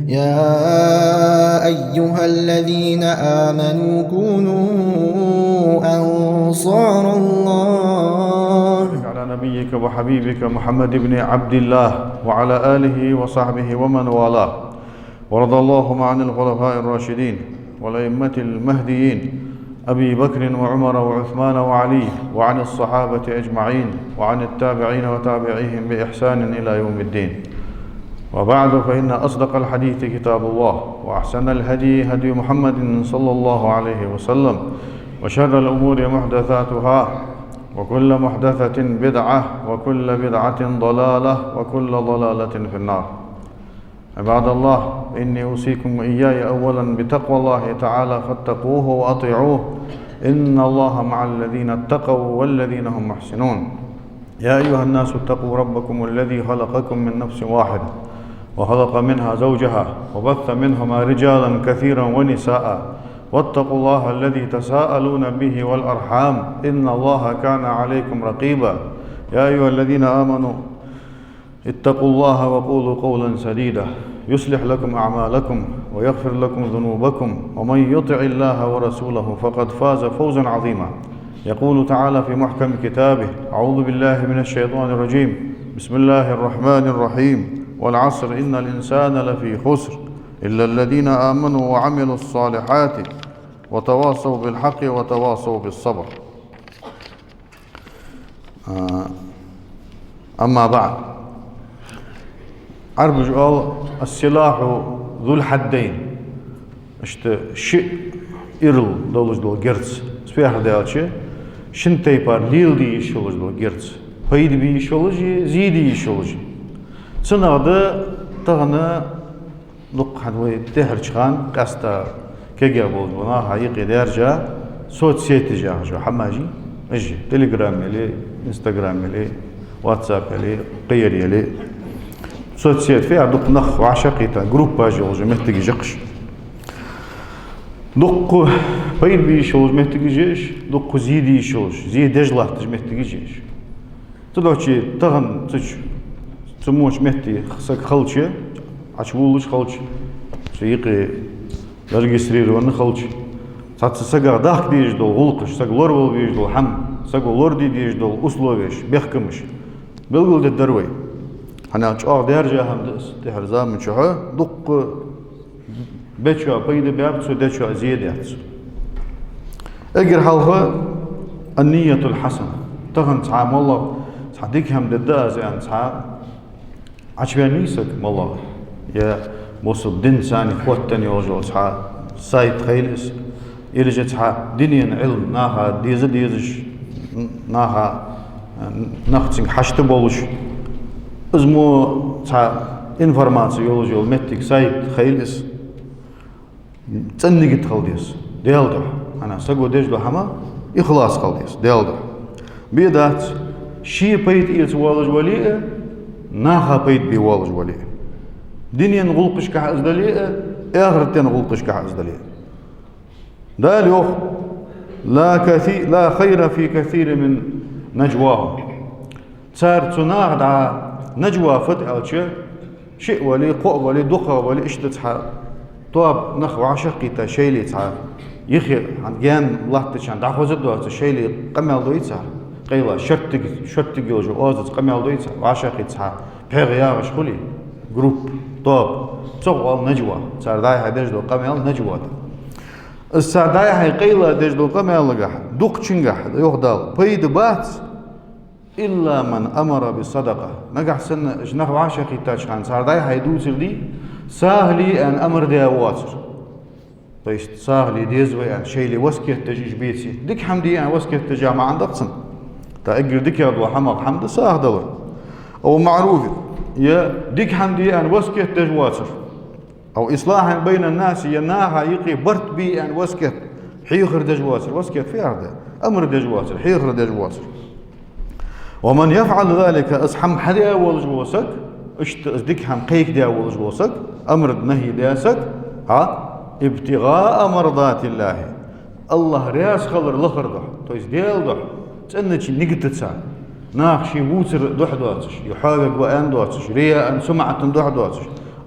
يا أيها الذين آمنوا كونوا أنصار الله على نبيك وحبيبك محمد بن عبد الله وعلى آله وصحبه ومن والاه. ورضى اللهم عن الخلفاء الراشدين والأئمة المهديين أبي بكر وعمر وعثمان وعلي، وعن الصحابة أجمعين، وعن التابعين وتابعيهم بإحسان إلى يوم الدين. وبعد، فإن أصدق الحديث كتاب الله، وأحسن الهدي هدي محمد صلى الله عليه وسلم، وشر الأمور محدثاتها، وكل محدثة بدعة، وكل بدعة ضلالة، وكل ضلالة في النار. عباد الله، إني أوصيكم وإياي أولا بتقوى الله تعالى فاتقوه وأطيعوه، إن الله مع الذين اتقوا والذين هم محسنون. يا أيها الناس اتقوا ربكم الذي خلقكم من نفس واحدة وخلق منها زوجها وبث منهما رجالا كثيرا ونساء، واتقوا الله الذي تساءلون به والأرحام، إن الله كان عليكم رقيبا. يا أيها الذين آمنوا اتقوا الله وقولوا قولا سديدا يصلح لكم أعمالكم ويغفر لكم ذنوبكم، ومن يطع الله ورسوله فقد فاز فوزا عظيما. يقول تعالى في محكم كتابه: أعوذ بالله من الشيطان الرجيم، بسم الله الرحمن الرحيم، والعصر إن الإنسان لفي خسر إلا الذين آمنوا وعملوا الصالحات وتواصوا بالحق وتواصوا بالصبر. أما بعد، عرب قال: السلاح ذو الحدين. işte irl doluz dol gerts spyah delçe şintey par lil di iş oluz dol gerts paydı bir iş oluz zidi iş oluz sınadı tağını luq hadway tehir çıkan qasta kege boz buna hayiq ederce sosyete jajo hamaji eji telegram eli instagram eli whatsapp eli qiyr eli sosyete fi aduk nakh wa shaqita grup baji oluz mehtigi jaqsh دق بير بيش وز مهتجيش دق زيدي شوش زيد دجلة تج مهتجيش تدوشي تغن تج تموش مهتي خسك خلشة عشبولش خلش سيقي درجة سرير ون خلش سات سجع داك ديج دول غلقش سج لور بول بيج دول حم سج لور دي ديج دول أسلوبش بيحكمش بلغل الدروي أنا أشعر درجة هم دس تهرزام من شها دق بچا بيد بيابتسو دچا زيادات اجر حلقه النية الحسنة تغن تعام الله صديق هم دداز يعني تعام عشبانيسك والله يا موصل دين ثاني قوت تاني وجو تعام سايد خيلس إلجا تعام دينين علم ناها ديزش ناها نختن حشت بولش ازمو تعام انفورماسيو يولجو متك سايد خيلس تنقت خلديس ديالده أنا سقو دجله حما إخلاص خلديس ديالده بيدات شي بيت إلس والج وليه ناها بيت بي والج وليه دنيا نغلقش كحز دليه آخرتين نغلقش كحز دليه دال يوخ لا خير في كثير من نجواهم صار تناغ دا نجوا فتح شيء ولي قوة ولي دقة ولي اشتتحا طاب نخ وعشقي تا شيلي تا يخي عن جان الله تشان دعوزت دو شيلي قمل دو يتسع قيلا شرط جوجو اوزت قمل دو يتسع وعشقي تا بيغيا وشخولي جروب طاب صغوا نجوا صار داي هدج دو قمل نجوا الصار داي هي قيلا دج دو قمل لغا دوق تشنغح يوخدال بيد بات الا من امر بالصدقه نجح سن جنخ وعشقي تا شان صار داي هيدو سردي سهلي أن أمر دي واتر طيب سهلي ديزوي أن شيء لي وسكت تجيش بيتي ديك حمدي أن وسكت تجامع عندك صن تأجر ديك يا حمد حمد سهل دور أو معروف يا ديك حمدي أن وسكت تج واتر أو إصلاحا بين الناس يناها يقي برت بي أن وسكت حيخر دج واتر وسكت في أرضه أمر دج واتر حيخر دج واتر ومن يفعل ذلك أصحم حدا والجوسك اشتدك هم قيك دي أول جوسك أمر نهي دياسك ابتغاء مرضات الله رياس خلر لخر ده تويس ديال ده تأنتي نقطة ناخشي ووتر دوح دواتش يحاول وأن دواتش رياء سمعة دوح دواتش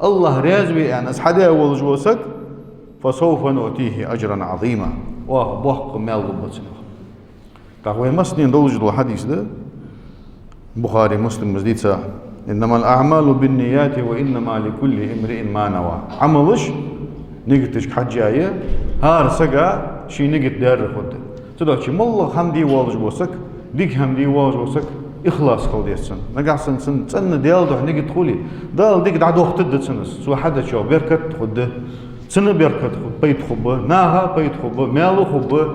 الله رازبي يعني أصحابي أول جوسك فسوف نؤتيه أجرا عظيما وبحق مال بطسنا تقوي مسنين دوجد الحديث ده بخاري مسلم مزديد إنما الأعمال بالنيات وإنما لكل امرئ ما نوى عملش نيجتش حجاية هار سجا شي نيجت دار خد تدوشي مالله حمدي والج وسك ديك حمدي والج وسك إخلاص خلديسن نقعسن سن ديال ده نيجت خولي دال ديك دعوه تدت سنس سو حدا شو بركت خد سن بركت خد بيت خبه ناها بيت خبه مالو خبه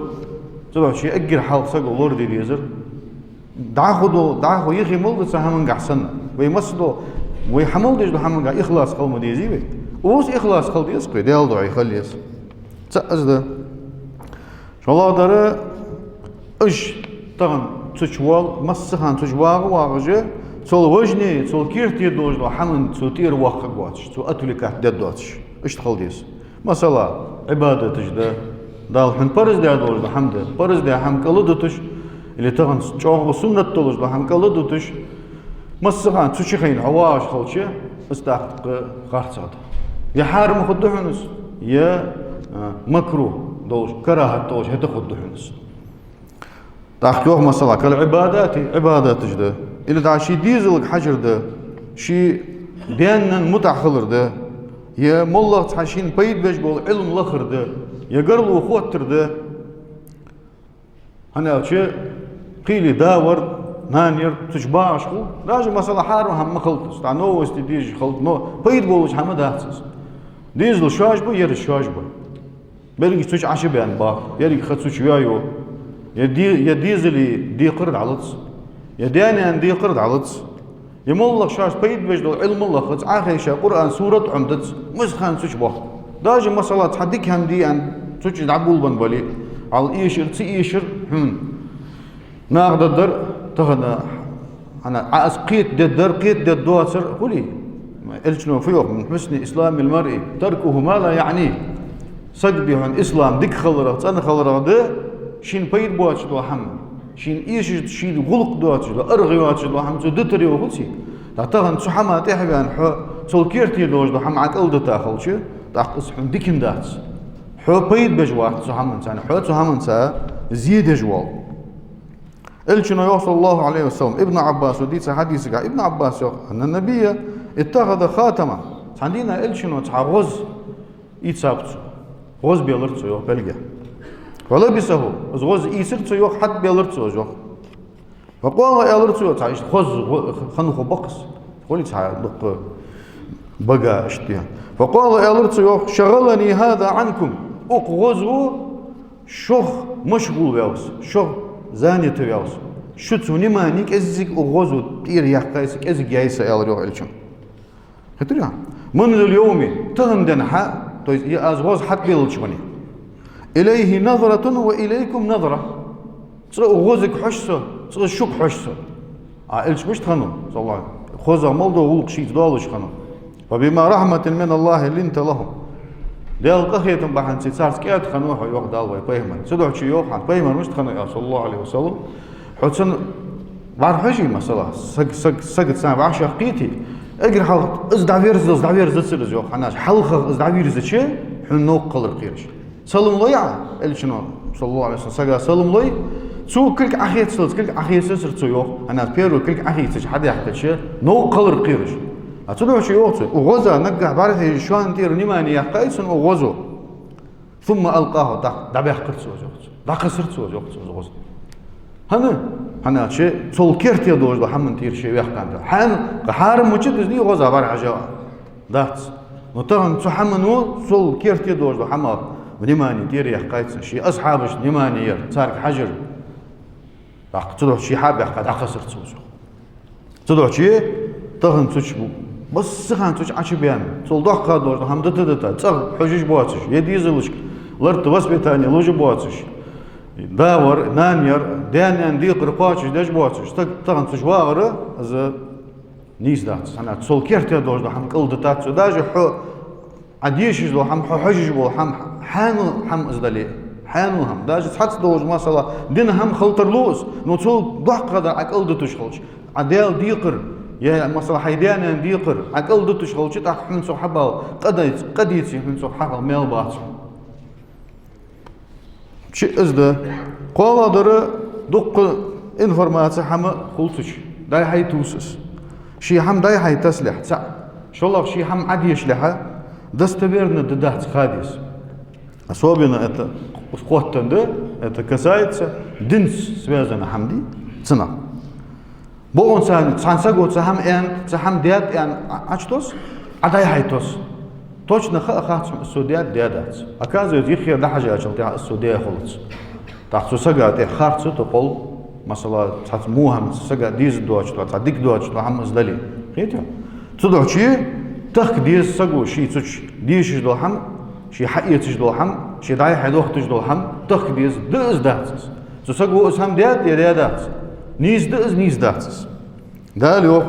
تدوشي أجر حال سجا لورد ديزر دعه يخي مولد سهم قحسن ويمسدو ويحمل دجلو حمل قا إخلاص قوم ديزي بي ووس إخلاص قل ديز قي ديال دعي خليس تسأز ده شو الله داره إش تغن تشوال مسخان تشواغ واغجه تول وجني تول كيرتي دوجلو حمل تطير واخ قواتش تو أتوليكات ددواتش إش تخل ديز مثلا عبادة تجده دال حن برز ده دوجلو حمد برز ده حم كلودتش اللي تغن شوغ سنة تولج لهم كلودتش مسخان تشخين عواش خلشة استحق قارصاد يا حارم خدهنس يا مكروه دوش كراهة دوش هت خدهنس تحكيوه مثلا كالعبادات عبادات جده اللي دا شي ديزلك حجر ده شي دينن متعخلر ده يا مولى تحشين بيد بيجبول علم لخر ده يا قرلو خوتر ده أنا شيء قيلي داور نانير تشباش خو راجل مثلا حارم هم مخلطس تاع نو استديج خلط نو بيد بولش هم داهتس ديزل شاش بو ير شاش بو بلغي تش عشي بان با يري خصوش ويايو يا ديزلي دي قرد علطس يا داني ان دي قرد علطس يملق شاش بيد بجدو علم الله خص عاخيشه قران سوره عمدت مسخان تش بو داج مثلا تحديك هم دي ان تش دعبول بن بالي على ايشر تي ايشر ناخذ الدر تغنى أنا عاس قيت الدر قيت الدواسر قولي الجنو فيه من حسن إسلام المرء تركه ما لا يعنيه سجبي عن إسلام ديك خلرة أنا خلرة ده شين بيد بواتش دو حم شين إيش شين غلق دواتش دو أرغي واتش دو حم تدتري وخلصي تغن سحما تحبي عن حو تولكيرتي دوج دو حم عقل ده تأخذ شيء تأخذ حم ديكن دات حو بيد بجوات سحما إنسان حو سحما إنسان زيد جوال الشنو يوصل الله عليه وسلم ابن عباس وديت حديث ابن عباس أن النبي اتخذ خاتما عندنا الشنو تعغز يتصابت غز بيلرتو يو بلغا ولبسه غز يسرتو يو حد بيلرتو جو فقال يلرتو تعيش غز خنخو بقص قولي تعلق بقى اشتيا فقال يلرتو يو شغلني هذا عنكم اقغزو شخ مشغول يوس شخ زاني توياوس شو توني ما نيك ازيك اوغوزو تير يحقايسك ازيك جايسه يالريو الشم هتريا من اليوم تغندن حا تويز يا ازغوز حد بيلشمني اليه نظره واليكم نظره صر اوغوزك حشسه صر شوك حشسه الش مش تخنو صلى الله خوزا مولدو ولق شي دولش خنو فبما رحمه من الله لنت لهم ديال قخيتم بحن سيتسارس كيات خنوح يوق دالوي بيمن سدوع شي يوق حن بيمن مش تخنو يا صلى الله عليه وسلم حسن بعد حشي مثلا سق سنه بعش قيتي اجر حلق ازدعفيرز تسرز يوق حناش حلق ازدعفيرز شي حنو قلر قيرش سلم لويا الشنو صلى الله عليه وسلم سقا سلم لوي سو كلك اخيت سلز كلك اخيت سر تو يوق انا بيرو كلك اخيت حد يحكي شي نو قلر قيرش أتدعو شيء وقت وغزا نقع بعرف شوان تير نماني يحقايس وغزو ثم ألقاه دعبه قرت وجوت دعكسرت وجوت غزا هنا شيء صل كيرت يدوج بحمن تير شيء يحقان حان قحارم مجد دي غزا بار حاجة دات نطرن تحمن صل كيرت يدوج بحمر نماني تير يحقايس شيء أصحابش نماني ير تارك حجر تدعو شيء حاب يحقا دعكسرت وجوت تدعو شيء تغن تشبو بس سخان تش عشبيان صلدق قادور هم دتدتا تصغ حجج بواتش يديزلش لرت بس بتاني لوج بواتش داور نانير دانيان دي قرقاش داش بواتش تغن تشواغر از نيز دات انا تصل كيرت دوج هم قلدتا داج حو عديش دو هم حجج بو هم حانو هم ازدلي حانو هم داج حت دوج مثلا دين هم خلطر لوز نو تصل ضق قدر عقلدتش خلش عدال ديقر يا مثلا حيدانا ديقر عقل دتش خلشت أحمن صحابه قديت من صحابه ميل باص شيء إزده قال درا دق إنفورماتيا هم خلصش داي هاي توسس شي هم داي هاي تسلح تسع شو الله شي هم عادي يشلحه دستبيرنا ددات خاديس особенно это قوتند это касается динс связано хамди цена бо он сансагот сам эн сам дят эн ачтос адай хайтос точно хахац судиат дядат оказывается их я дахажа ачалта судия холц тахсу сага те харцу то пол масала цац мухам сага диз доч то цадик доч то хам сдали хето цудочи так диз сагу ши цуч диш до хам شي حقيقة جدوحم شي داي حدوخ تجدوحم تخبيز دز داتس تسقو اسهم ديات يا دات نيز دز نيز داتس داليو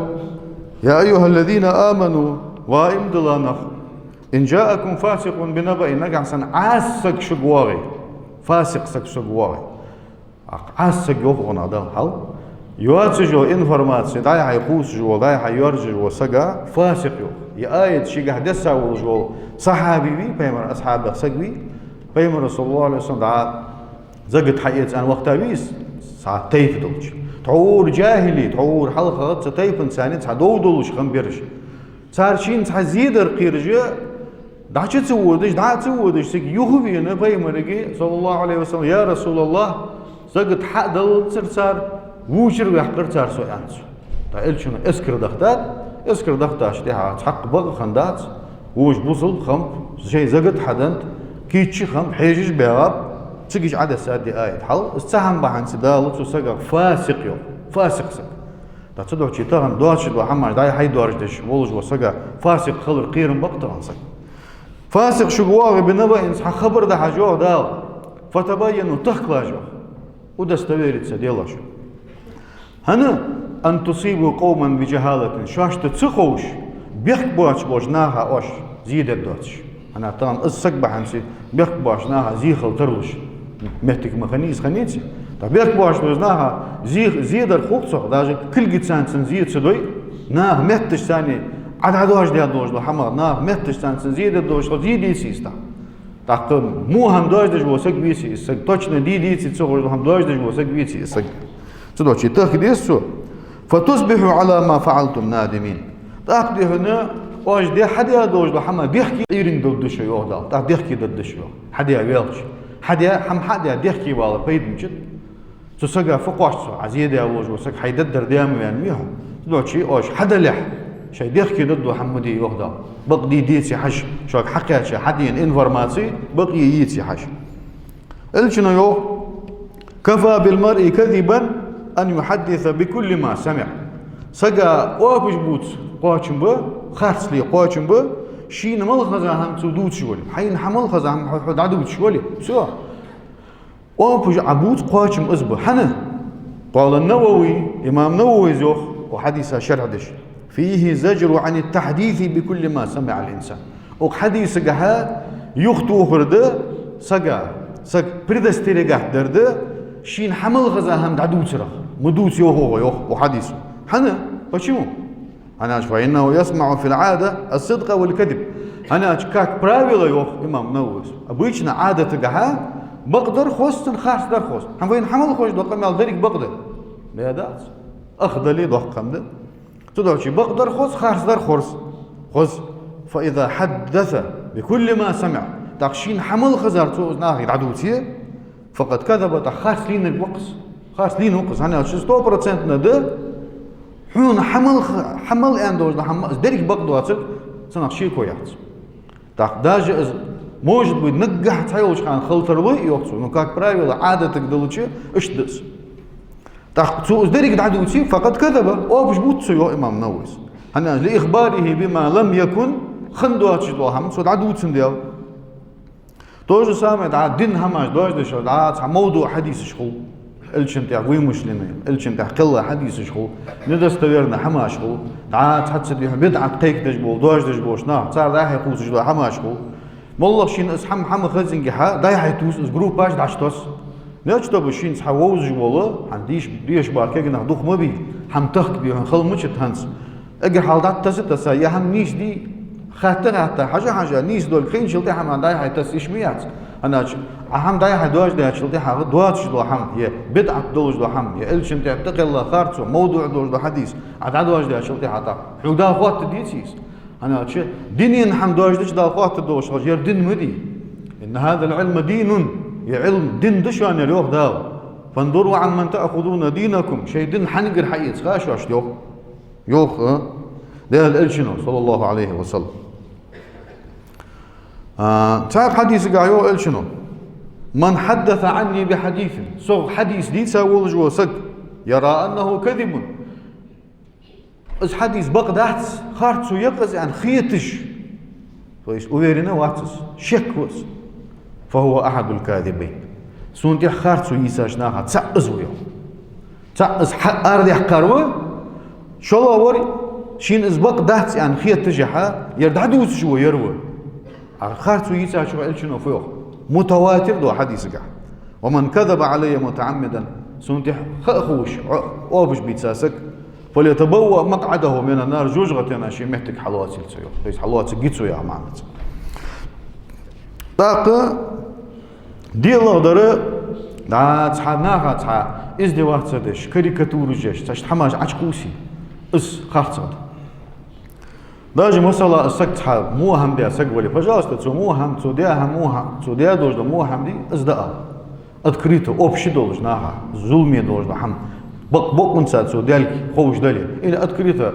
يا أيها الذين آمنوا وائم دلانخ إن جاءكم فاسق بنبأ نقع سن عاسك شقواغي فاسق سك شقواغي عاسك يوغونا دال حل يواتجو انفورماتسي داي حيقوس جو داي حيورج جو سقا فاسق يوغ يا آية شي قاعد يساوي جو صحابي بي بيمر أصحاب سقوي بيمر رسول الله عليه وسلم دعا زقت حقيقة أن وقتها بيس ساعة تيف دولش تعور جاهلي تعور حلقة ستيف إنساني ساعة دولش خنبيرش صار شين ساعة زيدر قيرجة دعا تسودش دعا تسودش سك يخوينا بيمر صلى الله عليه وسلم يا رسول الله زقت حق دول صار وشر ويحقر صار سوء عنسو تعال شنو اسكر دختاش تيها حق بق خندات وش بوصل خم شيء زقت حدنت كيتشي خم حيجش بيغاب تسقيش عدد سادي آية حل استهم بحن سدالت وسقى فاسق يوم فاسق سق تصدق شيء تغن دواتش دو حماش داي حي دوارجتش ولج وسقى فاسق خلر قيرن بقطران سق فاسق شقواغي بنبأ إنس خبر ده حجوه دال فتبينوا تخلاجوه ودستويرت سديلاش هنا أن تصيبوا قوما بجهالة شاش تتسخوش بيخ باش ناها أش زيد الدوتش أنا طبعا السق بحنسي بيخ باش ناها زيخل ترلش مهتك مخنيس خنيتي طب بيخ باش ناها زيد الخوصة даже كل جتسان سنزيد سدوي ناه مهتش ثاني عدوش دي دوش دو حمار ناه مهتش ثاني سنزيد الدوش زيد يسيستا так مو هم دوش دج وسق بيسي سق точно دي تسوغ هم دوش دج وسق بيسي سق تدوشي تخديسو فتصبحوا على ما فعلتم نادمين تاخدي هنا واش دي حدا دوج دو حما بيحكي ايرين ضد شي يودا تا بيحكي ضد شي حدا ويلش حدا حم حدا بيحكي والله بيد مجد تسقى فوقش عزيد يا وج وسق حيددر ديام يعني ميهم دوشي واش حدا لح شي بيحكي ضد حمدي يودا بقدي ديتي حش شو حكى شي حدين انفورماتي بقي ييتي حش الشنو يو كفى بالمرء كذبا أن يحدث بكل ما سمع سجى وابج بوت قاچم به خرس لي قاچم به شين مل خزا هم تدوت شولي حين حمل خزا هم حد عدوت شولي سو وابج عبوت قاچم ازبه حنا قال النووي إمام نووي زوخ وحديث شرعدش فيه زجر عن التحديث بكل ما سمع الإنسان وحديث جها يختو خرده سجى سج предостерегать درده شين حمل غزا هم عدوت شرخ مدوت يوهو وحديثه حنا почему أنا فإنه يسمع في العادة الصدق والكذب أنا как правило يوخ إمام نووي обычно عادة تجها بقدر خوست خاص در خوست هم وين حمل خوش دقم يالدرك بقدر بهذا أخذ لي ضخم ده تدعي بقدر خوست خاص در خوست فإذا حدث بكل ما سمع تقشين حمل خزار توز ناخي عدوتيه فقد كذب خاص لين الوقس خاص لين وقس أنا 100% نده حون حمل أندوز حمل درك بقدر أصل سنخشي كويات так даже может быть نجح تايوش كان خلطر وي يوقسو но как правило عادتك دلوشي اشدس так توز درك دعدوتي فقد كذب أو بش بوتسو يو إمام نوويس أنا لإخباره بما لم يكن خندواتش دوهم سو دعدوتسن ديال то же самое да دين هماش دوش دشو да موضوع حديث شخو الشن تاع وي مسلمين الشن تاع قله حديث شخو ندستويرنا حماش شخو دا تحسد بدعه قيك دجبو دوش دجبوش نا صار دا يقوس جو حماش شخو والله شين اسحم حم خزنجي ها دا حيتوس جروب باش داشتوس نيتشتو بشين صحوز جوله عنديش ديش باكينا دوخ مبي حم تخك بي خل مش تهنس اجي حالات تستا يا هم نيش دي خاطر حتى حاجه نيش دول خين شلتي هم داي حتى تسميات انا هم داي حدواج داي شلتي حاجه دواتش دو هم هي بدعه دوج دو هم يا الشم تعتقي الله خارتو موضوع دوج دو حديث عدد واج داي شلتي حتى حدا خوات ديتيس انا دينين هم دوج دا خوات دوش غير دين مدي ان هذا العلم دين يا علم دين دشان يروح داو فانظروا عن من تاخذون دينكم شيء دين حنقر حيت خاشوش يوخ ده الالشنو صلى الله عليه وسلم تعرف حديث قايو الشنو من حدث عني بحديث صغ حديث دي ساول جوا سق يرى انه كذب از حديث بقدات خارتسو يقز عن خيتش فايش اويرنا واتس شكوس فهو احد الكاذبين سونتي خارتسو يساشناها تسعز ويو تسعز حق ارض يحقروا شو وري شين از بقدات عن خيتش ها يردعدوس شو يروى خارتسو يساشو الشنو فيو متواتر دو حديث قاع ومن كذب علي متعمدا سونتي خوش اوبش بيتساسك فليتبوأ مقعده من النار جوجغتنا شي محتك حلواتي لسيو ليس حلواتي جيتسو يا معمد طاقة دي الله داره دا تحناها تح ازدي واحد سدش كاريكاتور جيش تاش تحماج عشكوسي اس خارتصد داجي مثلا السكت مو هم دي سق ولي فجاست تو مو هم تو ديها مو هم تو ديها دوج مو هم دي ازدا ادكريتو اوبشي دوج ناها ظلمي دوج هم بق من ساعة سو ديالك خوش دالي إلى أذكريتها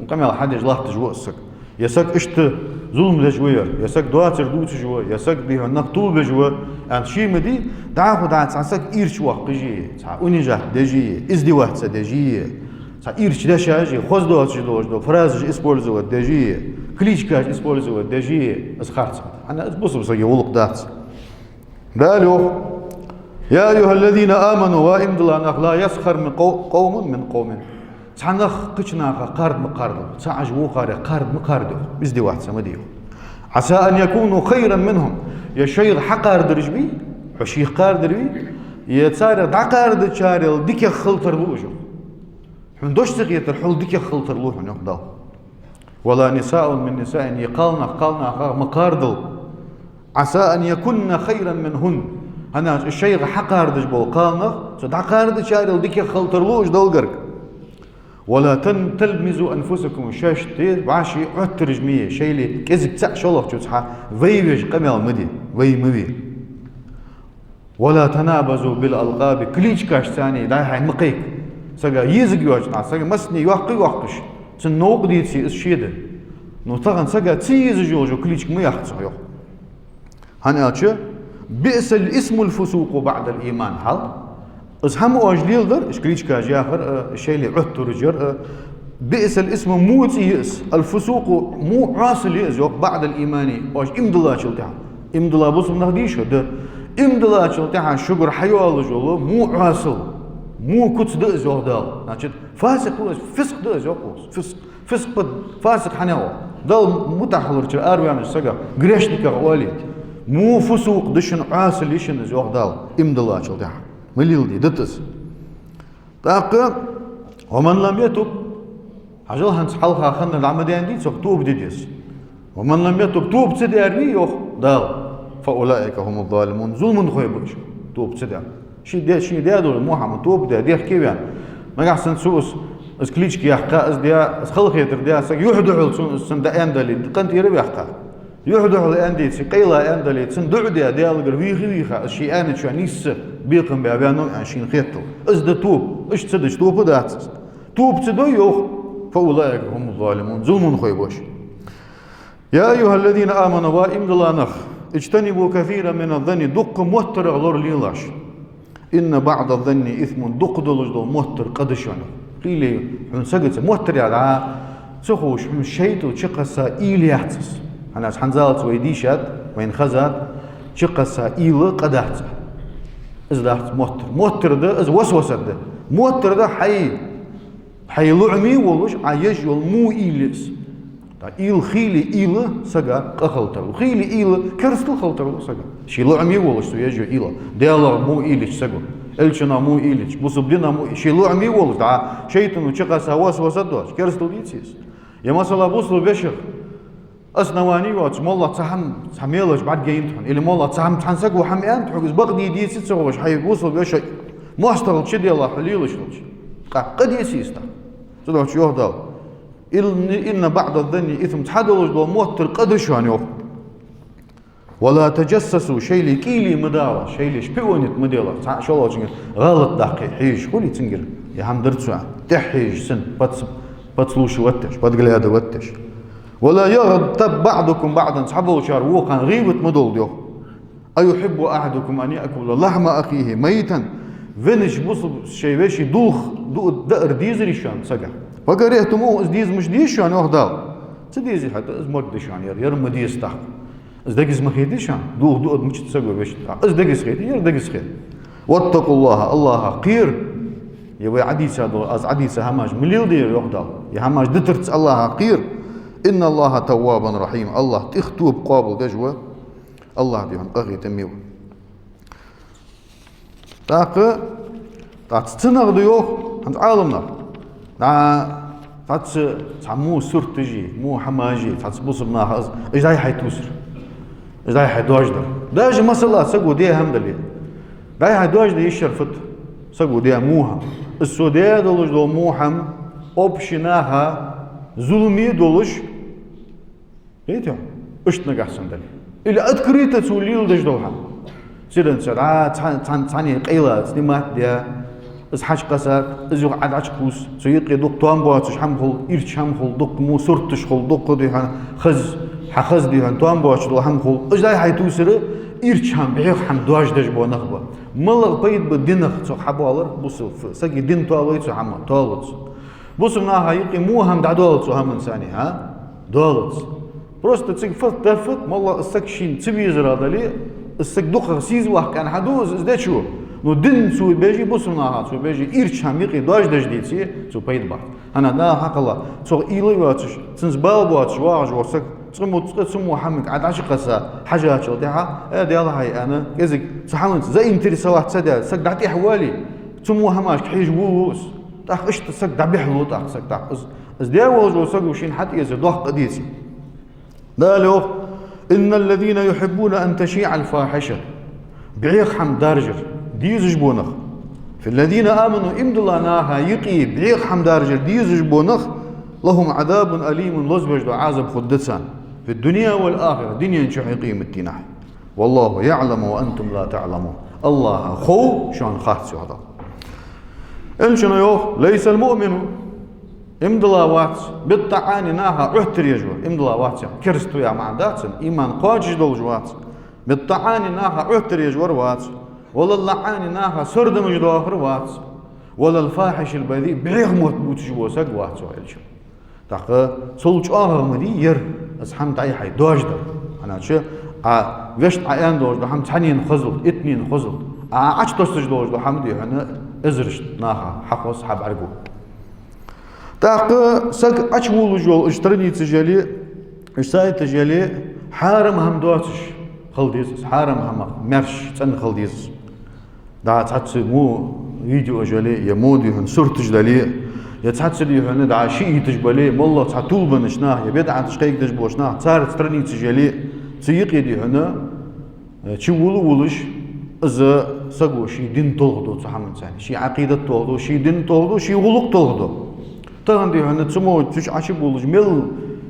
قمع حد يجلاه تجوا السك يسك إشت ظلم لجوير يسك دواتر دوت جوا يسك بيه نقطول بجوا يعني شيء مدي دعاه دعات عسك إيرش واقجي تاع ونجح دجي إزدي واحد سدجي تاع إيرش ده شاجي خوز دوات جدوج دو فراز إسبول زود دجي كليش كاج إسبول زود دجي أسخرت أنا بص بصي ولق دات دالو يا أيها الذين آمنوا وإن دلانخ لا يسخر من قوم من قوم تعنخ قشناخ قارد مقارد تعجبوا قارد مقارد بزدي واحد سمديو عسى أن يكونوا خيرا منهم يا شيخ حقار درجبي وشيخ قارد دربي يا تسار دع قارد تشارل ديك خلطر لوجو حندوش تغير حول ديك خلطر لوجو نقدر ولا نساء من نساء يقالنا مقاردل عسى أن يكون خيرا منهن أنا الشيخ حقار دجبو قالنا صدق قارد شارل ديك خلطرلوش دولقرك ولا تلمزوا أنفسكم شاش تير بعشي عترجمية شيء لي كذب تاع شلوخ تشحى فيوج قمل مدي في مبي ولا تنابزوا بالألقاب كليش كاش ثاني دا هاي مقيك سجا يزق يوجنا سجا مسني يوقش سنوق ديتي الشيده نو تغن سجا تيز جوجو كليش ما يختص يو هنأتش بئس الاسم الفسوق بعد الإيمان هل هم أجليل در إشكريش كاجاخر الشيء اللي عدت رجر بئس الاسم موت يئس الفسوق مو عاصل يئس بعد الإيمان واش إمدلا شلتها إمدلا بص من هديش ده إمدلا شلتها شجر حيوان جلو مو عاصل مو كتس دئز دال ناتشد فاسق فسق دئز فسق فاسق حناو دال متحلر تر أروان السجا قريشنك أولي مو فسوق دشن عاصل يشن زوق دال إمدلا شلتها مليل دي دتس تاق ومن لم يتب حاجه هنس حلقه خلنا العمدين دي توب ديديس ومن لم يتب توب تداري يوخ دال فاولئك هم الظالمون ظلم خويبش توب تدار شي دول محمد توب دي كيفان ما قاعد سوس اسكليتش يحقا از ديا خلق يتر ديا يحدو سندان دلي قنت يربي يحقا يحدو الاندي سقيلا اندلي سندع ديا الغر ويخا شي انا شو نيس بيقم بابانو عشان خيطو ازد توب اش تصدش توب دات توب تدو يوخ فاولئك هم الظالمون ظلم خويبوش يا ايها الذين امنوا وان لا نخ اجتنبوا كثيرا من الظن دق موتر غلور ليلاش ان بعض الظن اثم دق دلج موتر قدشون قيلي من سقط موتر على سخوش من شيتو تشقسا ايلياتس انا حنزالت ويديشات وين خزات تشقسا ايل قدحت ازدحت موتر ده از وسوسه ده موتر ده حي لعمي ولوش عايش مو ايلس تا ايل خيلي ايل سغا قخلتر خيلي ايل كرستل خلتر سغا شي لعمي ولوش يجو ايل ديالو مو ايلش سغا الشنا مو ايلش بوسبدنا مو شي لعمي ولوش دا شيطان وشقسا وسوسه دوش كرستل ديتيس يا مثلا بوصلوا بشر أسنواني واتش مالله تحم يلش بعد جايين تحن اللي مالله تحم سقوا حميان تحوز بغدي دي تسويش حي بوصل بشر ما اشتغل شدي الله حليل شلش قد يسيستا تدور شو هذا إن بعض الظن إثم تحدلش دو موتر قدش يعني ولا تجسسوا شيء اللي كيلي مداوة شيء اللي شبيونت مديلا شو الله جنجل غلط دقي حيش خلي تنجل يا هم درت سوا تحيش سن بتسلوش وتش بتقول هذا وتش ولا يغتب بعضكم بعضا صحبوا شار وقا غيبة مدول ديو أيحب أحدكم أن يأكل لحم أخيه ميتا فينش بوصل شيء بيشي دوخ دقر ديزري شان سجع فقريتموه ديز مش ديش شان وخداو تديزي حتى ازمك ديشان يرم ديز تحت ازدقز مخيدي شان دوخ مش تسجع بيش ازدقز خيدي يردقز خيد واتقوا الله قير يبقى عديسة از عديسة هماش مليل دير يخداو يا هماش دترت الله قير إن الله تواب رحيم الله تختوب قابل دجوة الله ديون قغي تميو تاق تستنغ ديوه عند عالمنا تاتس مو سرتجي مو حماجي تاتس بوصبنا ايش داي حيتوسر ايش داي حيدوجدر داج مسألة سقو دي هم دليل داي حيدوجدر يشرفت سقو دي موها السوداء دولش دو موحم أبشناها ظلمي دولش ليتو اشتنا قحسن دلي إلا أذكريتا توليل دش دوها سيدن سرعة تعني قيلة سنمات ديا إز حاج قسات إز يوق عد عشقوس سيقي دوق توان بواتش حمخل إرش حمخل دوق مو سرتش خل دوق ديهان حخز ديهان توان بواتش دو حمخل إج داي حيتو سر إرش حم بيخ حم دواج دش بو نخبة ملغ بيد بدينخ تو حبالر بوصل ساقي دين توالويت تو حما توالوت بوصل ناها يقي مو هم دعدولت هم إنساني ها دولت просто تسيق فت دفت مالله السكشين تبيزر هذا لي السك دقة سيز واحد كان حدوز إزداد شو نو دين سوي بيجي بوسمناها سوي بيجي إيرش هم يقي داج دجديتي سو بيد بعض أنا نا حق الله سو إيلي واتش تنزبال واتش واج وسك تسمو حمك عاد عشق قصة حاجة شو ديها دي الله هاي أنا كذا سبحان زي إنتري سواح تسدى سك دعتي حوالي تسمو هماش حيج ووس تاخ إيش تسك دعبي حلو تاخ سك تاخ إزداد واج وسك وشين حتى يزدوه قديسي قالوا إن الذين يحبون أن تشيع الفاحشة بعيق حم دارجر ديز جبونخ في الذين آمنوا إمد الله ناها يقي بعيق حم دارجر ديز جبونخ لهم عذاب أليم لزبج عازب خدتسان في الدنيا والآخرة دنيا نشوح يقيم التناح والله يعلم وأنتم لا تعلمون الله خو شان خاص هذا إنشنا يوه ليس المؤمن إمد الله وات بالطعان ناها عهتر يجوا إمد الله وات كرستو يا معداتن إيمان قاجج دول جوات بالطعان ناها عهتر يجوا وات ولا اللعان ناها سرد مجدوهر وات ولا الفاحش البذيء بعيغ موت بوتجوا سق وات سوالش تاق صلج مدي ير أسحمت أي حي دوجدر أنا شو وشت عيان دوجدر هم تحنين خزل اتنين خزل عش تستج دوجدر حمدي هنا ازرشت ناها حقوس حب عرقو تاق سق أشول جول اشترني تجلي اشتاي تجلي حارم هم دوتش خلديز حارم هم مرش تن خلديز دا تحت مو فيديو جلي يمودي هن صورت جلي يتحت لي هن دا شيء تجبلي والله تحتول بنشناه يبدع تشقيق تجبوشناه صار ترني تجلي تيق يدي هنا تشول ولش إذا سقوا شيء دين تلغدو تحمل ثاني شيء عقيدة تلغدو شيء دين تلغدو شيء غلق تلغدو تغندي هنا تسمو تش عشب ولج مل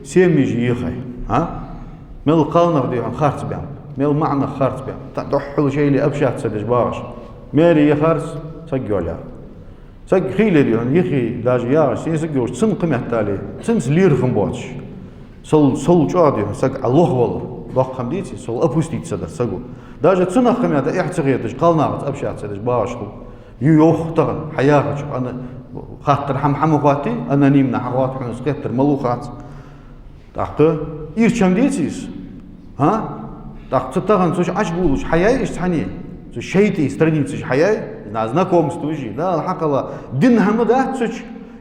سيميجي يخي ها مل قالنا دي هن خارج بيان مل معنى خارج بيان تدحل شيء اللي أبشات سدج باش مالي يخارس سقوا له سق خيل دي هن يخي داج يا سين سقوا سن قمة تالي سن لير خنبوش صل جادي سق الله والله ضخ خمديتي صل أبوستيت سدر سقوا داج سن قمة احتغيتش قالنا أبشات سدج باش يوخ تغن حياة شوف أنا خاطر حم خواتي أنا نيمنا حوات حنس خاطر ملوخات تاق يرشم ديتيس ها تاق تتغن سوش عجبولش حياة إيش تحني سوش شيتي استرنيتش حياة نازناكم ستوجي لا الحق الله دين هم ده سوش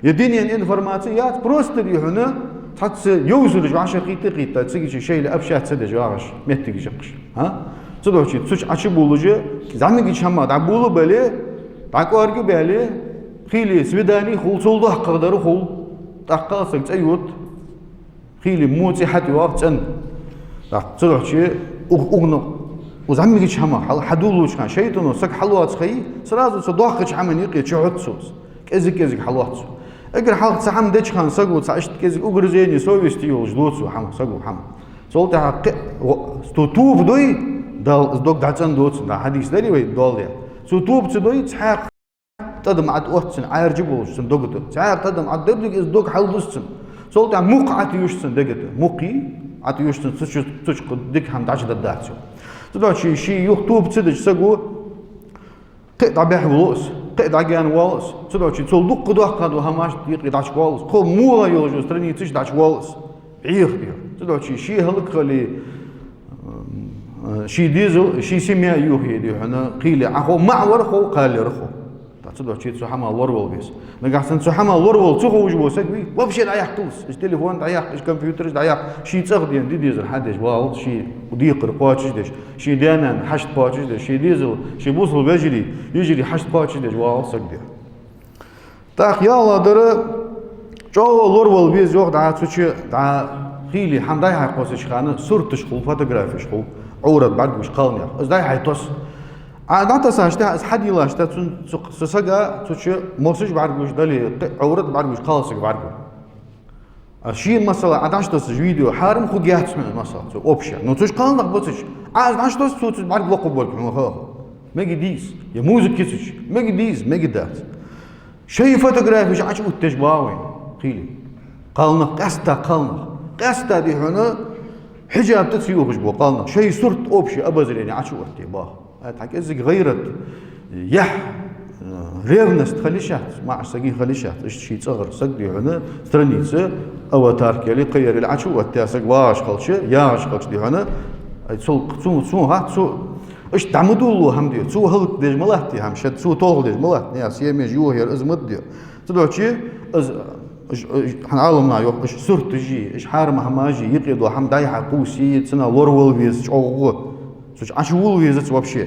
يديني إنفورماتيات بروستر يهنا تحس يوزلج عشان قيتا تسيجي شيء لأبشات سدج عاش متى جقش ها تدوشي سوش عجبولج زعمي شما دعبولو بالي تعقارجي بالي خيلي سويداني خول صولده قدره خول تقاسك أيوت خيلي موتي حتى وقت أن تروح شيء أغنى وزعمي كيش هما حدولوش كان شيطانو سك حلوات خي سرازو صداقش عمن يقي تشعط صوت كزك حلوات اگر حلقة سحم ديش كان سقو تعشت كزك أغرزيني سويستي يوجدوتسو حم سقو حم سولت حق ستوب دوي دال دوك دعتن دوتس دا حديث داري وي دال ستوب تدوي تحق تدم عد وقتن عير جبوش سن دوغتو تحق تدم عد دبلك از دوك حلدوستن سولت موقعت يوشتن دغت موقي عت يوشتن تشق ديك هم دعش داتسو تدوشي شي يوتوب تدج سقو قطع بيح ولوس قطع جان والس تدوشي تول دوق دوق قدو هماش يقي داش والس كل مولا يوجو سترني تش داش والس عيخ تدوشي شي هلك خلي شي ديزل شي سميا يوهي دي هنا قيل اخو معور خو قال رخو تدوشي تسحما ورول بيس نقاحسن تسحما ورول تخو وجبو سكبي وبشي دايح طوس اش تليفون دايح اش كمبيوتر دايح شي تخدين دي ديزل حدش واو شي وديقر باتش دش شي دانا حشت باتش دش شي ديزل شي بوصل بجري يجري حشت باتش دش واو سكدي تاخ يلا در جو ورول بيز يوخ دا تشي دا خيلي حمداي قوسش خانه صورتش خو فوتوغرافيش خو عورت بعد مش قالني از داي حيتوس عادة ساشتا از حد يلاشتا سسقا تشي موسج بعد مش دالي عورت بعد مش قالسك بعد شيء مثلا عداشتاس فيديو حارم خو جات مثلا اوبشن نو تش قالنك بوتش عداشتاس تو بعد لقب بالك ماجي ديس يا موزك كيتش ماجي ديس ماجي دات شيء فوتوغرافيش عاش وتجباوي خيلي قالنا قستا دي هنا حجاب تسيوخش بو قالنا شيء صرت اوبشي ابزريني عاشو وقتي باه هتحكي ازك غيرت يح ريفنس تخليشات ما عساقين خليشات ايش شي تصغر سقدي هنا سترنيتس او تاركلي قير العشو والتاسق واش قلش ياش قلش دي هنا سو ها سو ايش تعمدوا له هم دي سو هلك ديج ملاتي هم شد سو طول ديج ملات يا سيمي جوهر ازمد دي تدوشي از عالمنا يوق ايش صرت جي ايش حارم هماجي يقيدوا هم دايح قوسي تسنا ورول فيز اوغو سوش عشول فيز وبشي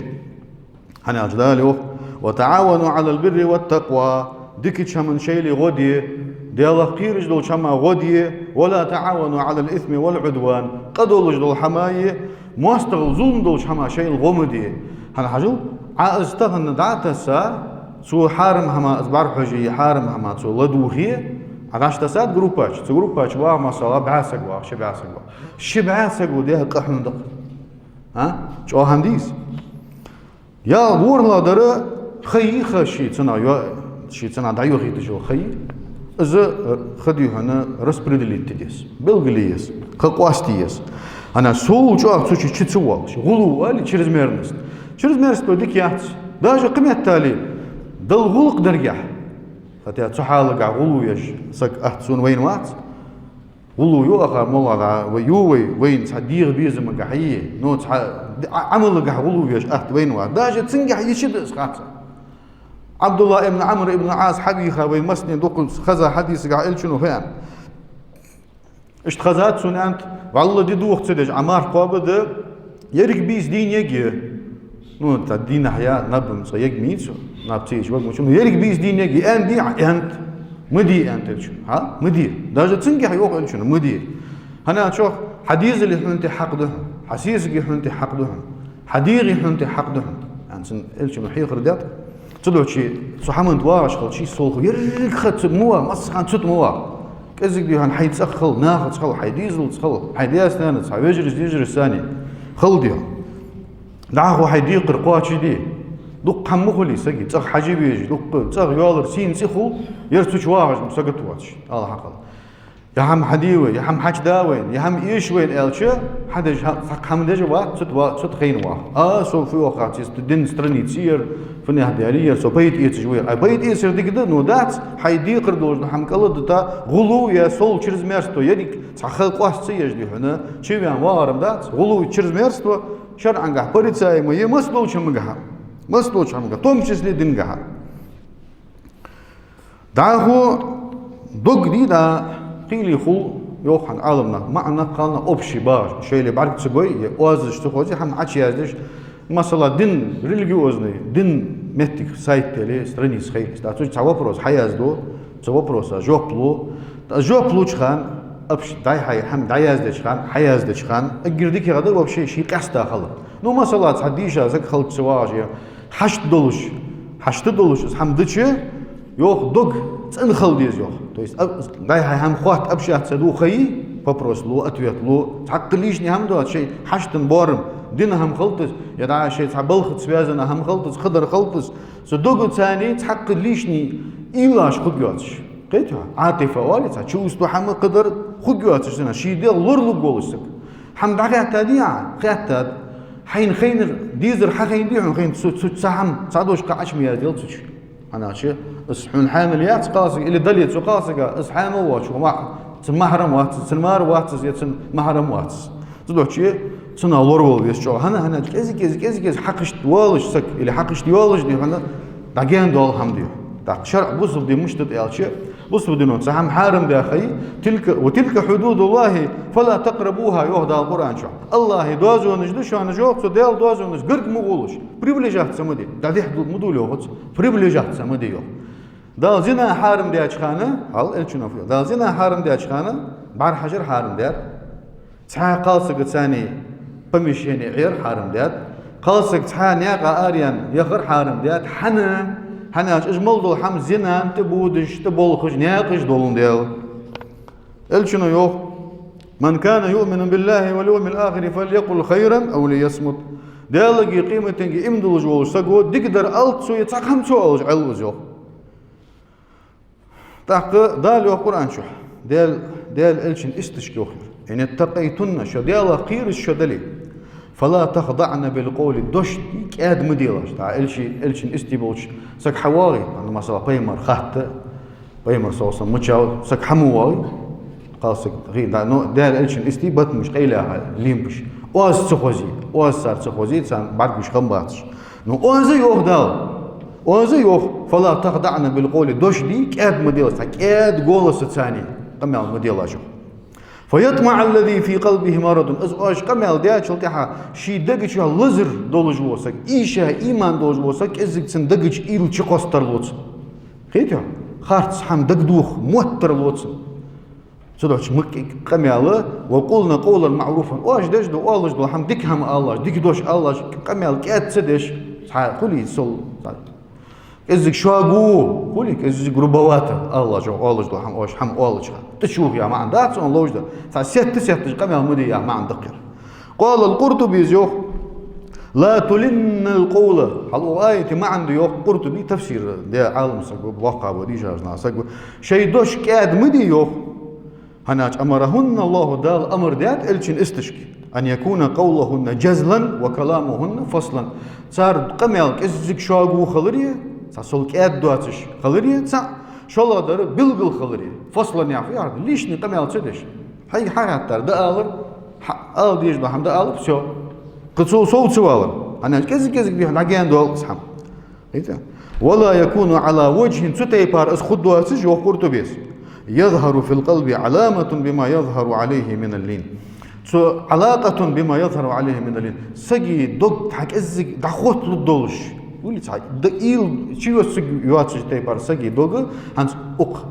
هنا اجدالو وتعاونوا على البر والتقوى ديكيتش من شيلي غودي ديالا قيرج دول شما غودي ولا تعاونوا على الاثم والعدوان قدول دول حمايه مستغل ظلم دول شما شيل غومدي هنا حاجو استغن دعتسا سو حارم هما ازبار حجي حارم هما سو لدوهي علاش تسات جروباش وا مثلا بعاسك وا شبعاسك وديها قحندق ها شو هنديس يا ورلا در خي خشي تنا شي تنا دايو خي تجو خي از خدي هنا رسبريدليتيس بلغليس قواستيس انا سو جو تشي تشوا غلو اللي через بدك يات даже قيمه تالي دل غلق درجح حتى تحالق غلو يش سك احسن وين وات غلو يو اخر مولا وين صديق بيزم قحيه نو عمل قح غلو يش احت وين وات даже تنجح يشد اسقاط عبد الله ابن عمرو ابن عاص حقيقه وين مسني دوق خذا حديث قال شنو فهم اشتخذات سنانت والله دي دوخ تدج عمار قابد يرك بيز دين يجي نو تدين حياه نبم صيق ميتسو نابتيش وقت شنو يرك بيز دين يجي ان دي انت مدي انت شنو ها مدي даже تنجح يوق شنو مدي هنا شوف حديث اللي حنتي حقده حسيس اللي حنتي حقده حديغي حنتي حقده يعني شنو حيخر دات تدو شي صحمن دواش خل شي صوخ يرك خت موا مسخان تشت موا كزك دي هن حيتسخل ناخذ خل حيديزل تخل حيدياس ثاني حيجرس يجرس ثاني خل دي دعه حيديقر قواتش دي دق حمخلي سقي تخ حجيب يجي دق تخ يالر سين سخو يرتش واغش مسقط واتش الله حق يا هم حديوي يا هم حج داوين يا هم ايش وين الشا حدج فق هم دج وات ست خين وا سو في وقت دين سترني تسير فني هدياليه سو بيت يتجوير بيت يسير ديكده نو دات حيديقر دول هم قلدتا غلو يا سول через мерсто يديك صخل قواس تيج دي هنا چيان وارم دات غلو через мерсто شرعنغا полицай мы مسلو чмга مسلو чмга том числе динга داهو دوغدي دا قيلي خو يوخن عالمنا معنا قالنا أبشي باش شيء اللي بعرف تسوي أوازش تخوزي هم عشي يازدش مثلا دين ريليجيوزني دين متك سايت تلي سترنيس خيل ستاتوش تسوى بروس حيازدو تسوى بروس جوبلو تخان أبش داي هم دايز دشخان حياز دشخان أجردك هذا وبشيء شيء قصده خلق نو مسألة حديشة زك خلق سواجه حشت دولش حمدتش يوخ دوغ تنخل ديز يوخ то есть داي هم خوات أبشات سدو خي ببرس لو أتويت لو حق ليش نهم دوت شيء حشتن بارم دين هم خلطس يدعى شيء تعبلخت سوازنا هم خلطس خضر خلطس سدوغ ثاني حق ليشني إيلاش خدياتش قيتها عاطفة والد شوستو حم قدر خدياتش سنة شيء ديال لورلو قولسك حم دعيت تاديع قيتاد حين خينر ديزر حين بيعون خين سوت سهم صادوش قاعش مية ديال سوتش أنا شيء إصحون حامل يات قاسق اللي دليت سو قاسق إصحام واتش وما تمحرم واتس تمار واتس يتن محرم واتس تدوح شيء سنا لورول يسجوا هنا كذي حقشت والش سك اللي حقشت والش دي هنا دعيان دول هم ديو دع شرع بوصل دي مشتت إلشة بوصل دي نوت سهم حارم ده أخي وتلك حدود الله فلا تقربوها يهدى القرآن شو الله دوازو نجدش شو نجوك سو ديال دوازو نج قرق مغولش بريفليجات سمدي دع حدود مدول يوخد بريفليجات سمدي يوخ دال زنا حارم ده أشخانه هل إلشنا فيه دال زنا حارم ده أشخانه بار حجر حارم ده تها قالسك ثاني بمشيني عير حارم ده قالسك تها نياقة آريان يخر حارم ده حناش اجمل دول حم زنا تبودش تبولخش نياقش دولن ديال إلشنا يوخ من كان يؤمن بالله واليوم الآخر فليقل خيرا أو ليصمت ديالك قيمة تنجي إمدل جوال سقو دقدر ألت سو يتساق هم سو علوز يوخ تحق دال يوخ قرآن شو ديال إلشن استشكي يوخ إن اتقيتن شو ديال قير شو دلي فلا تخضعن بالقول دوش كاد مديلاش تاع إلشن استيبولش سك حواري أنا مثلا بيمر خات بيمر صوصا متشاو سك حمواري قال سك غير دال إلشن استيبات مش قيلها ليمبش واز سخوزي واز صار سخوزي تسان بعد مش خمباتش نو وازي يوخ دال وازي يوخ فلا تخضعن بالقول دوش دي كاد مديلاش كاد قولس ثاني قمال مديلاش فيطمع الذي في قلبه مرض أش قمال دياش التها شي دقش لزر دولج وسك إيشا إيمان دولج وسك إزك سن دقش إيل تشقستر لوتس خيتها خارتس حم دقدوخ موتر لوتس صدقش مك قمال وقولنا قولا معروفا واش دش دو والله دو حم دك هم الله دك دوش الله قمال كات سدش قولي سول إزك شاقو قولك إزك ربوات الله جو الله جو هم أوش هم الله جو تشوف يا ما عندك أن لوجده فسيت قمة مدي يا ما عندك قال القرطبي زيوخ لا تلن القول هل آية ما عنده يوخ قرطبي تفسير ده عالم سقو واقع وديجاز ناسقو شيء دوش كاد مدي يوخ هناك أمرهن الله دال أمر ديات إلشن استشكي أن يكون قولهن جزلا وكلامهن فصلا صار قمة إزك شاقو خلريه سول كاد دواتش خلريه شو دار بلغل خلريه فصلا يعرف يعرف ليش نقمل تدش هاي حياتر ده آل ديش ده هم ده آل بسوا قصو صوت سوالر أنا كذا بيه نعجان دول سحم ولا يكون على وجه ستيبار أس خدواتش وقرت بيس يظهر في القلب علامة بما يظهر عليه من اللين علاقة بما يظهر عليه من اللين سجي دق حق إزك دخوت للدولش ولي تعي دقيل شيء سج يواتش تيبار سجي دوغ هانس أق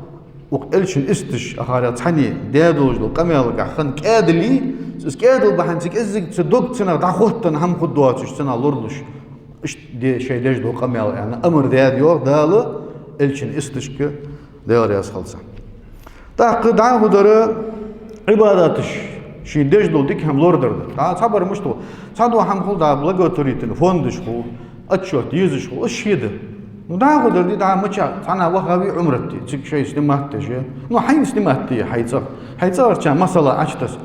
إلشن استش أخارات حني دادوج دو قميل قحن كادلي كادل بحنسك إزك تصدق سنة دخوتن هم خدواتش سنة لورلش إيش دي شيء داش دو قميل يعني أمر داديو دال إلشن استشك دال ياس خلصة تعقد عهو در عباداتش شيء داش دو ديك هم لوردر تا صبر مش تو صادو هم خل دا بلغو توري تلفون دش خو أتشوت يزش خو إيش يده وداعو دردي داع متشا أنا وهابي عمرتي تك شيء سلماتش نو حين سلماتي حيتصير كان مسألة عشتس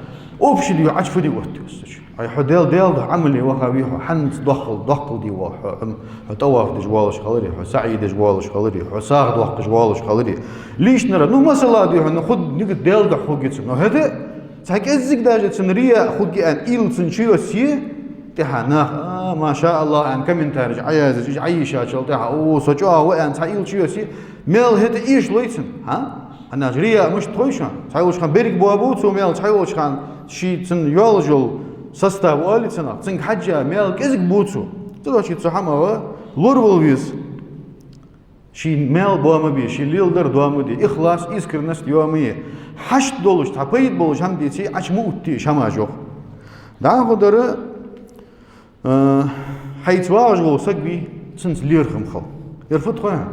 أوبش ديو عشف دي وقتيش أي حديل ديل ده عملي وهابي حنت دخل دي واح طواف دجوالش خلري سعي دجوالش خلري ساغ دوق دجوالش خلري ليش نرى نو مسألة ديو ناخد نقد ديل ده خوجت نو هذا ساك إزك داجت سنريا خوجي أن إيل سنشيو سي تهانخ ما شاء الله أن كم ترجع عايز عيشة شلتها أو سجوا وأن تعيل شيء سي ميل هت إيش ليتن ها أنا جريا مش تويشان تعيوش خان بيرك بوابوت وميل تعيوش خان شيء تن يولجل سستا واليتنا تن حاجة ميل كذك بوتو تلو شيء تصحما لوربل فيز شي مال دوما بي شي ليلدر دوما دي إخلاص إسكرنس يومية حشت دولش تابيت بولش هم ديتي عش موتي شما جوخ دا خدر حيث واج بول سقبي سنت ليرخم خل يرفض خويا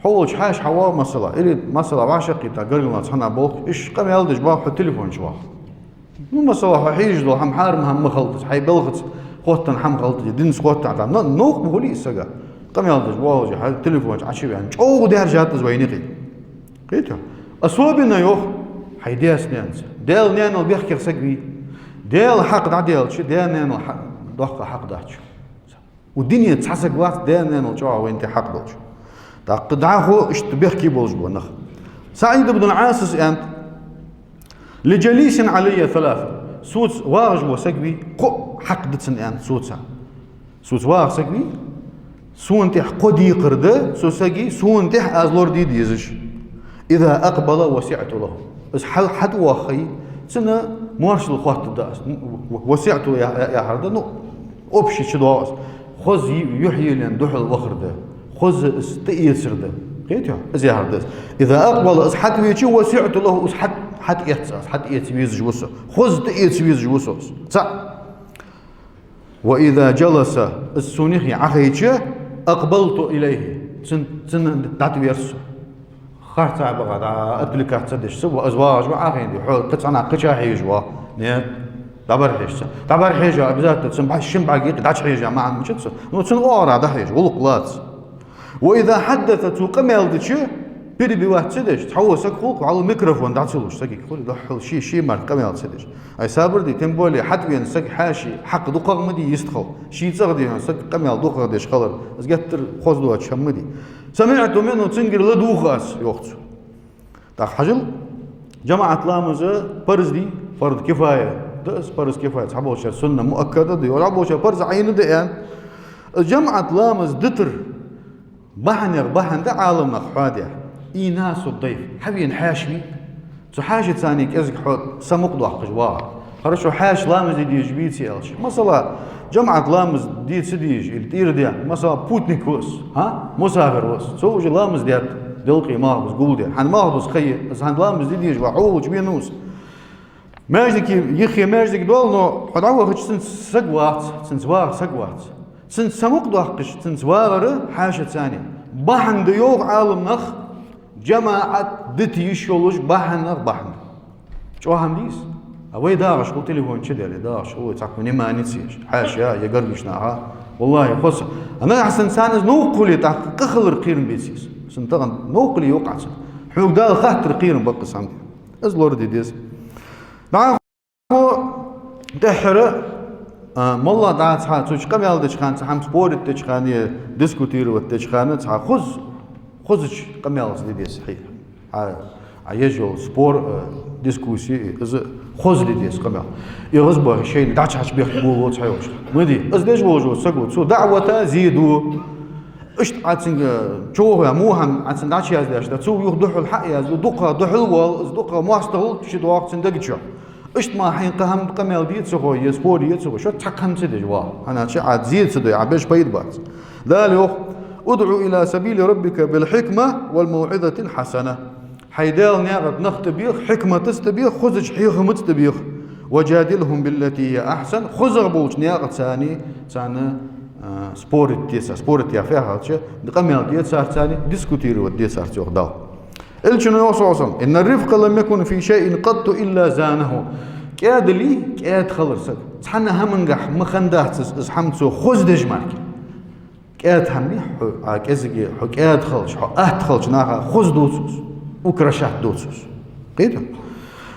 حولش حاش حوا مسألة إلي مسألة وعشقي تا قرقلنا تحنا بولك إيش قام يلدش باح التليفون شواخ مو مسألة حيج دول هم حارم هم مخلطش حي بلغت خوتن هم خلطش دينس خوتن عطا نوق بقولي سقا قام يلدش بولج حي التليفون عشي يعني أو دار جات زوينيقي قيتها أصوبنا يوخ حي دياس نانس ديال نانو بيحكي سقبي ديال حق دعديل شي ديال نانو ضحك حق داتش والدنيا تحسك وقت ديال نانو جوا وانت حق داتش دعاخو اشتبه كي بولج بونخ سعيد بن العاص انت لجليس علي ثلاثة صوت واغج وسقبي قو حق دتسن انت صوت واغ سقبي سونتح قدي قرده سوسقي سونتح ازلور دي ديزش اذا اقبل وسعت له بس حد واخي سنه مارش الخوات داس وسعت يا هرده نو اوبشي شدواس خذ يحيي لان دحل وخرده خذ استيسر ده قيتها زي هردس اذا اقبل اس حد ويجي وسعت له اس حد يحساس حد يتويز جوسه خذ تيتويز جوسه صح واذا جلس السنيخ عخيجه اقبلت اليه سن داتويرس خرطا بغا دا ابليكات تدش سو ازواج وعاخين دي حول تتصنع قشا حيجوا نيت دبر حيجه بذات تسمع الشمبع داش حيجه ما عم تشتس نو تسن اورا دا حيج ولقلات واذا حدثت وقم يلدش بيري بواحد سدش تحول سكوك على الميكروفون دعتلوش سكي يقول له شي مال قم يلد سدش اي صابر دي تمبولي حد بين سك حاشي حق دقق مدي يستخل شي تصغدي سك قم يلد دقق ديش خلر ازقتر خوزدو شمدي سمعت منه تنقر لدوخاس يوقت تاع حجل جماعه لامزه فرض دي فرض كفايه دس فرض كفايه صحابوش سنه مؤكده دي ولا بوش فرض عين دي جماعه لامز دتر بحن ده عالم نخوادع إيناس الضيف حبين حاشمي سو حاجة ثانية كأزك حوت سمق ضوح قجوار خرجوا حاش لامز دي جبيتي ألش مثلا جماعة لامز دي سديج التير دي مثلا بوتنيك وس ها مسافر وس سو وجه لامز ديت دلقي ماغبز قول دي حن ماغبز خي بس هن لامز دي جوا عوج بينوس ماجدك يخي ماجدك دول نو حدعوه خش سنسواغ سن سمق ضحكش سنسواغر حاجة ثانية بحن ديوغ عالم نخ جماعة دت يشولوش بحن شو هم ديس اوي داغش قلت لي هون كده لي داغش هو تاكوني ما نسيش حاشا يقربش ناها والله خص انا احسن سانز نوقلي تاع قخل رقيرن بيسيس سنتغن نوقلي يوقع حوق دال خاطر قيرن بقص عندي ازلور دي ديس دعاخو دحر مالله دعات حال توش قم يالدش خان تحم سبورت تشخانية ديسكوتير وتشخانة تح خذش قم يالدش دي صحيح عيجول سبور ديسكوسي إذا خذ دي ديس قم يغز به شيء دعش حش بيحبوه وتحيوش مدي إذا ليش بوجو سقط سو دعوة زيدو إيش عتسن جوه موهم عتسن دعش يازداش تسو يخدحوا الحق يازدو دقة دحل وال دقة ما استهل شد وقت سندقجو إيش ما حين قهم قميل ديت سخو يسبور ديت سخو شو تحكم سدج واه أنا شيء عاد زيد سدج عبيش بيد بات ذلك ادعو إلى سبيل ربك بالحكمة والموعظة الحسنة حيدال نعرض نختبيخ حكمة تستبيخ خزج حيخ متستبيخ وجادلهم بالتي هي أحسن خزر بوش نعرض ثاني سبورت يا فيها هالشيء قميل ديت صار ثاني ديسكوتير وديت صار تيوخدال الشنو يوصل إن الرفق لم يكن في شيء قط إلا زانه كاد لي كاد خلص تحنا همنجح مخندات اسحمتو خذ دجمارك كاد همني كازجي كاد خلص خلص ناها خذ دوسوس وكرشات دوسوس قيد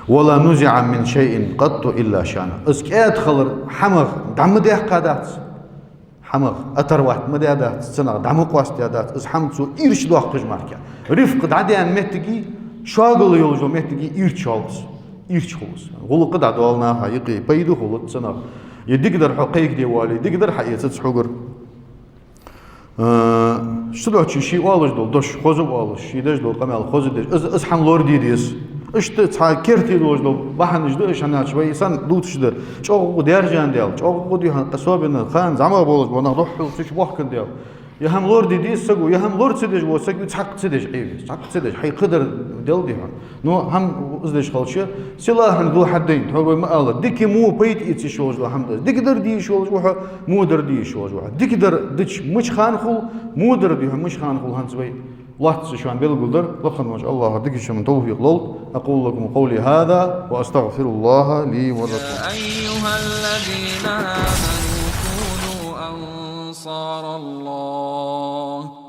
ولا نزع من شيء قط إلا شانه اس كاد خلر حمغ دعم دي قادات حمغ أتروات مدادات سنة دعم قواستيادات اسحمتو إيرش دوخ قجمارك رفق دعديان مهتجي شاغل يولجو مهتجي إيرش خلص غلق دع دوالنا هايقي بيدو خلط سنة يدقدر حقيق ديوالي يدقدر حقيقة تسحقر شتلو شيء والج دول دوش خوزو والج شيء دش دول قمال خوزو دش اسحم لور ديديس اشت تاع كرتي دوش دول بحنج دوش انا شوي سن دوتش ده شو ديرجان ديال شو دي قصوبنا خان زعما بولج بنا روح تش بوحكن ديال يهم لور دي سجو يهم لور تسدج وسجو تحق تسدج عيب تحق تسدج حي قدر دل دي نو هم ازدج خالشة سلاح ذو حدين هو ما الله ديك مو بيت إتش شوج الحمد لله ديك در دي شوج وح مو در دي شوج وح ديك در دش مش خانخو مو در دي مش خانخو هنسوي الله شو عن بالقدر لقد ما شاء الله ديك شو من توفيق لول أقول لكم قولي هذا وأستغفر الله لي ولكم. أيها الذين آمنوا كونوا أنصار الله